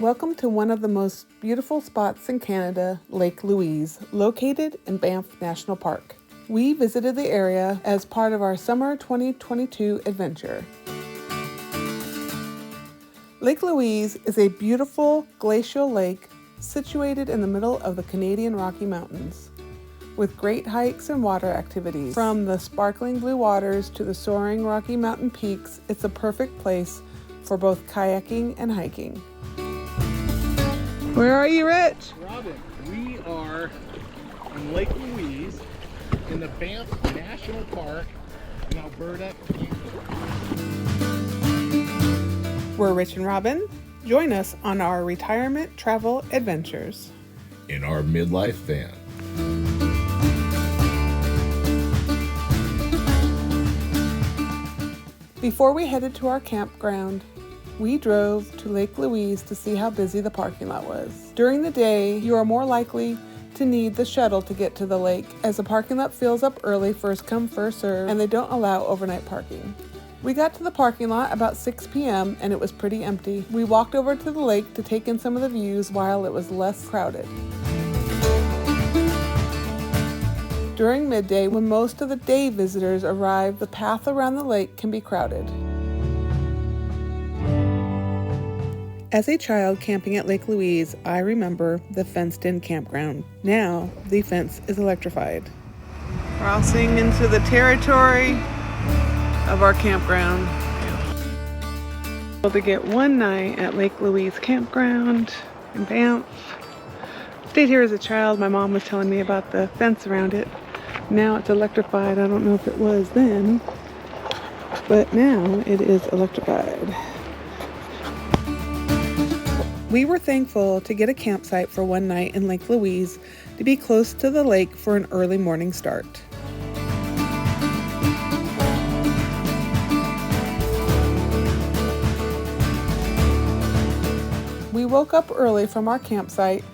Welcome to one of the most beautiful spots in Canada, Lake Louise, located in Banff National Park. We visited the area as part of our summer 2022 adventure. Lake Louise is a beautiful glacial lake situated in the middle of the Canadian Rocky Mountains, with great hikes and water activities. From the sparkling blue waters to the soaring Rocky Mountain peaks, it's a perfect place for both kayaking and hiking. Where are you, Rich? Robin, we are in Lake Louise in the Banff National Park in Alberta, Canada. We're Rich and Robin. Join us on our retirement travel adventures in our midlife van. Before we headed to our campground, we drove to Lake Louise to see how busy the parking lot was. During the day, you are more likely to need the shuttle to get to the lake, as the parking lot fills up early, first come, first serve, and they don't allow overnight parking. We got to the parking lot about 6 p.m. and it was pretty empty. We walked over to the lake to take in some of the views while it was less crowded. During midday, when most of the day visitors arrive, the path around the lake can be crowded. As a child camping at Lake Louise, I remember the fenced-in campground. Now, the fence is electrified. Crossing into the territory of our campground. Able to get one night at Lake Louise Campground in Banff. Stayed here as a child. My mom was telling me about the fence around it. Now it's electrified. I don't know if it was then, but now it is electrified. We were thankful to get a campsite for one night in Lake Louise to be close to the lake for an early morning start. We woke up early from our campsite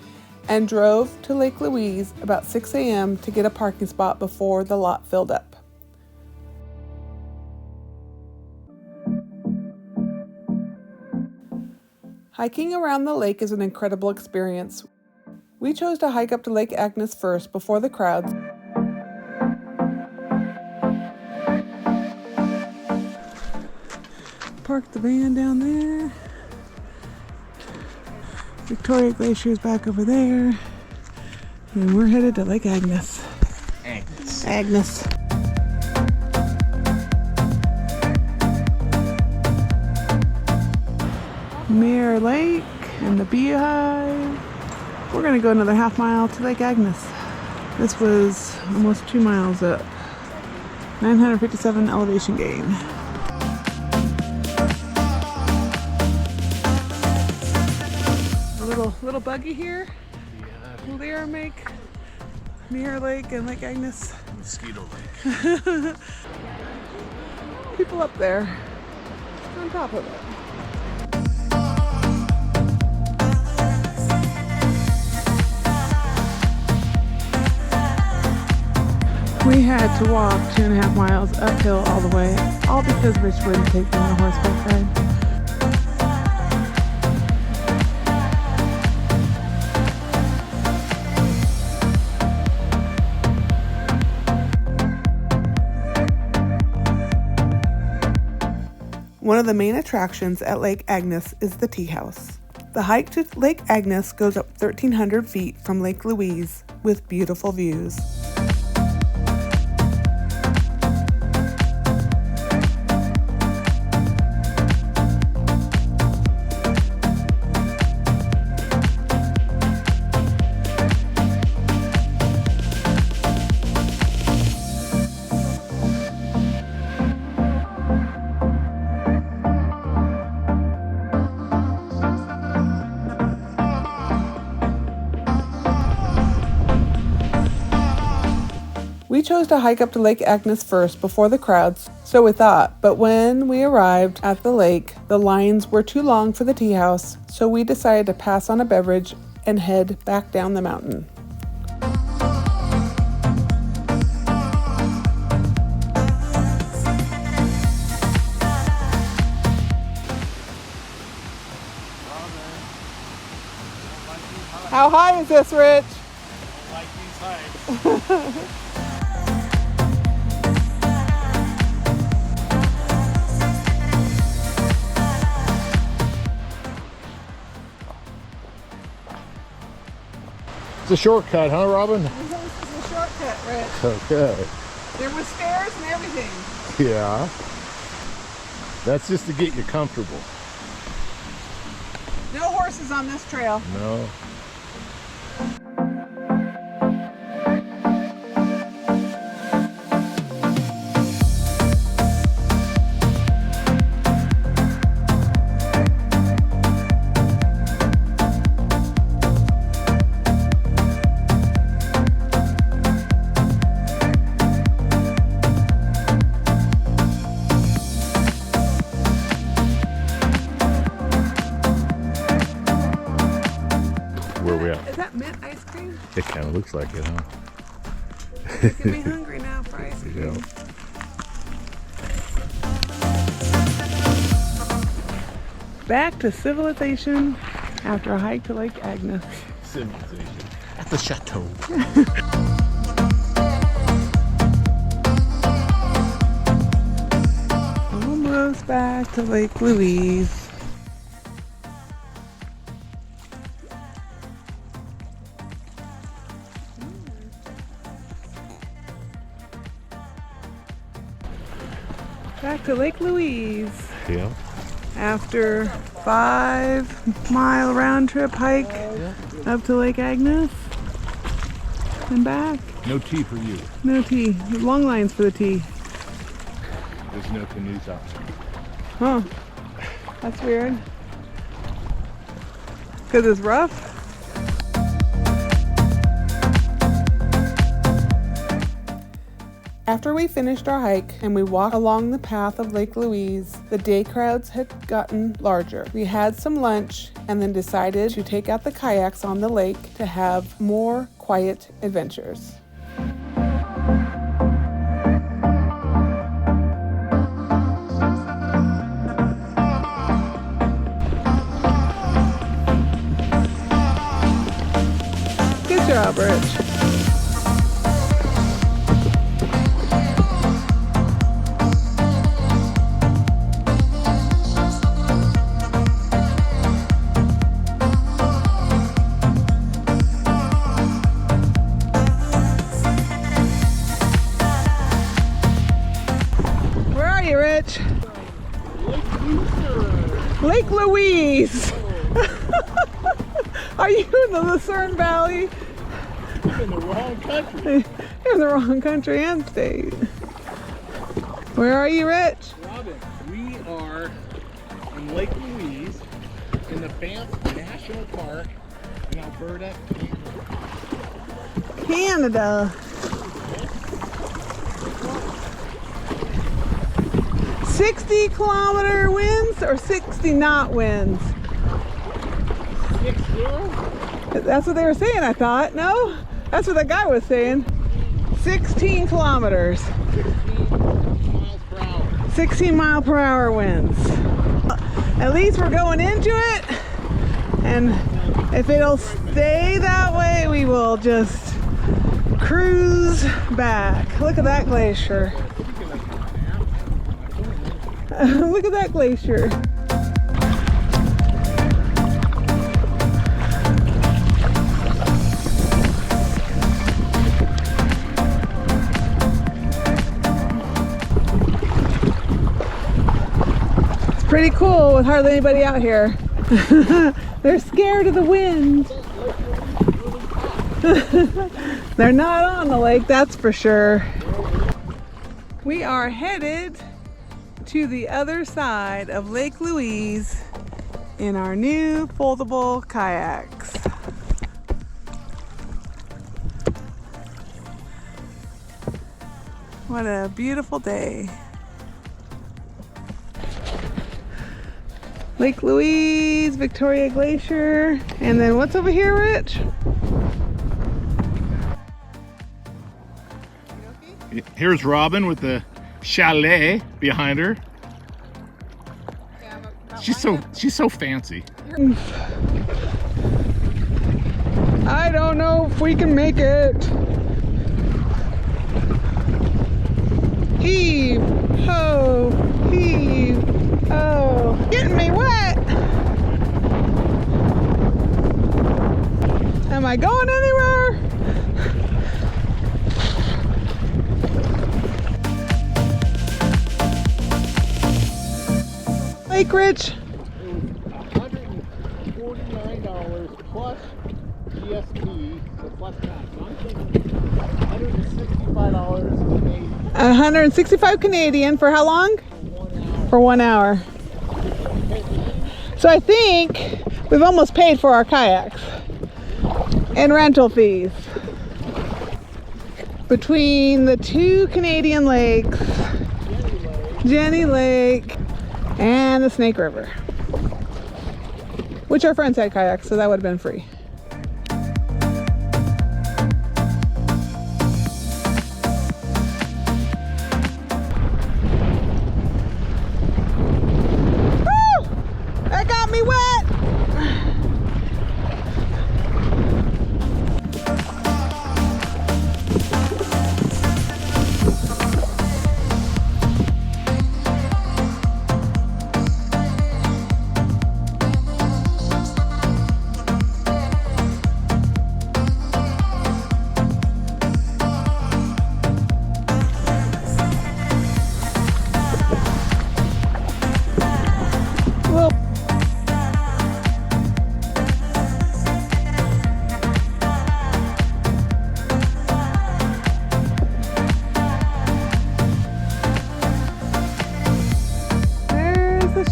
and drove to Lake Louise about 6 a.m. to get a parking spot before the lot filled up. Hiking around the lake is an incredible experience. We chose to hike up to Lake Agnes first before the crowds. Parked the van down there. Victoria Glacier is back over there. And we're headed to Lake Agnes. Agnes. Mirror Lake and the Beehive. We're going to go another half mile to Lake Agnes. This was almost 2 miles up. 957 elevation gain. A little buggy here. Will there make Mirror Lake and Lake Agnes? Mosquito Lake. People up there on top of it. We had to walk 2.5 miles uphill all the way, all because Rich wouldn't take me on a horseback ride. One of the main attractions at Lake Agnes is the Teahouse. The hike to Lake Agnes goes up 1,300 feet from Lake Louise with beautiful views. We chose to hike up to Lake Agnes first before the crowds, so we thought, but when we arrived at the lake, the lines were too long for the tea house, so we decided to pass on a beverage and head back down the mountain. How high is this, Rich? I like these heights. It's a shortcut, huh, Robin? This is a shortcut, Rich. Okay. There were stairs and everything. Yeah. That's just to get you comfortable. No horses on this trail. No. Where we at? Is that mint ice cream? It kind of looks like it, huh? Making me hungry now for ice cream. Yeah. Back to civilization after a hike to Lake Agnes. Civilization. At the chateau. Almost back to Lake Louise. Back to Lake Louise Yeah. after 5-mile round trip hike up to Lake Agnes and back. No tea for you. No tea. Long lines for the tea. There's no canoes out there. Huh. That's weird. Because it's rough? After we finished our hike and we walked along the path of Lake Louise, the day crowds had gotten larger. We had some lunch and then decided to take out the kayaks on the lake to have more quiet adventures. Good job, Rich. Where are you, Rich? Lake Louise. Are you in the Lucerne Valley? I'm in the wrong country. You're in the wrong country and state. Where are you, Rich? Robin, we are in Lake Louise in the Banff National Park in Alberta, Canada. 60-kilometer winds or 60 knot winds? 6-0? That's what they were saying, I thought. No? That's what that guy was saying. 16 kilometers. 16 miles per hour. 16 mile per hour winds. At least we're going into it. And if it'll stay that way, we will just cruise back. Look at that glacier. Look at that glacier. It's pretty cool with hardly anybody out here. They're scared of the wind. They're not on the lake, that's for sure. We are headed to the other side of Lake Louise in our new foldable kayaks. What a beautiful day. Lake Louise, Victoria Glacier, and then what's over here, Rich? Here's Robin with the chalet behind her. She's so fancy. I don't know if we can make it. Heave, ho, heave, oh. Getting me wet. Am I going anywhere? Lake Rich. It was $149 plus GST, so plus tax. So I'm thinking $165 Canadian 165 Canadian for how long? for 1 hour. For 1 hour. So I think we've almost paid for our kayaks and rental fees. Between the two Canadian lakes, Jenny Lake and the Snake River, which our friends had kayaks, so that would have been free. Woo! That got me wet!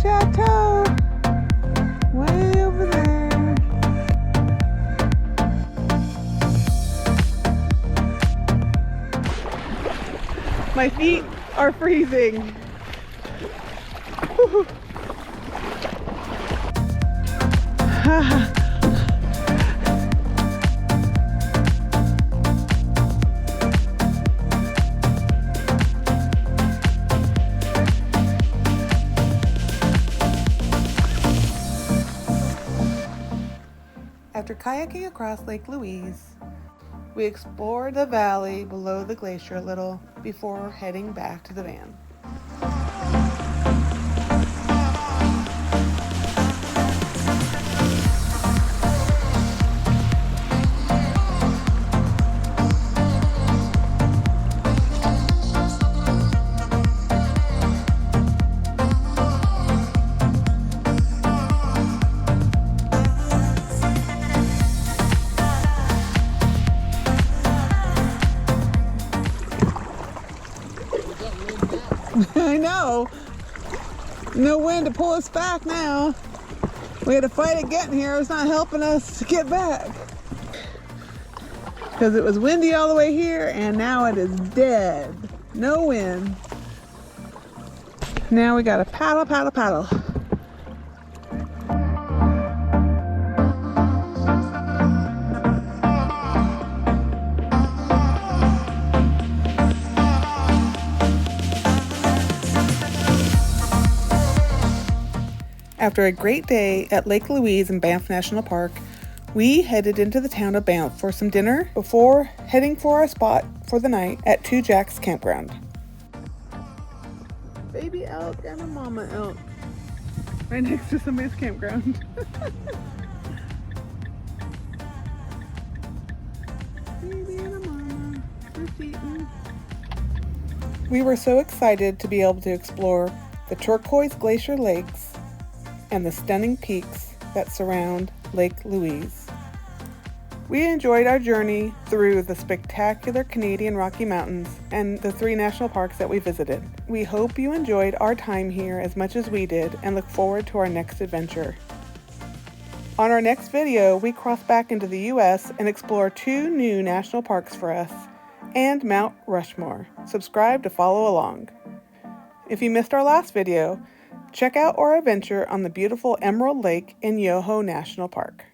Chateau, way over there. My feet are freezing. After kayaking across Lake Louise, we explored the valley below the glacier a little before heading back to the van. I know. No wind to pull us back now. We had to fight it getting here. It's not helping us to get back. Because it was windy all the way here and now it is dead. No wind. Now we gotta paddle, paddle, paddle. After a great day at Lake Louise in Banff National Park, we headed into the town of Banff for some dinner before heading for our spot for the night at Two Jacks Campground. Baby elk and a mama elk right next to somebody's campground. Baby and a mama, just eating. We were so excited to be able to explore the turquoise glacier lakes and the stunning peaks that surround Lake Louise. We enjoyed our journey through the spectacular Canadian Rocky Mountains and the 3 national parks that we visited. We hope you enjoyed our time here as much as we did and look forward to our next adventure. On our next video, we cross back into the US and explore 2 new national parks for us and Mount Rushmore. Subscribe to follow along. If you missed our last video, check out our adventure on the beautiful Emerald Lake in Yoho National Park.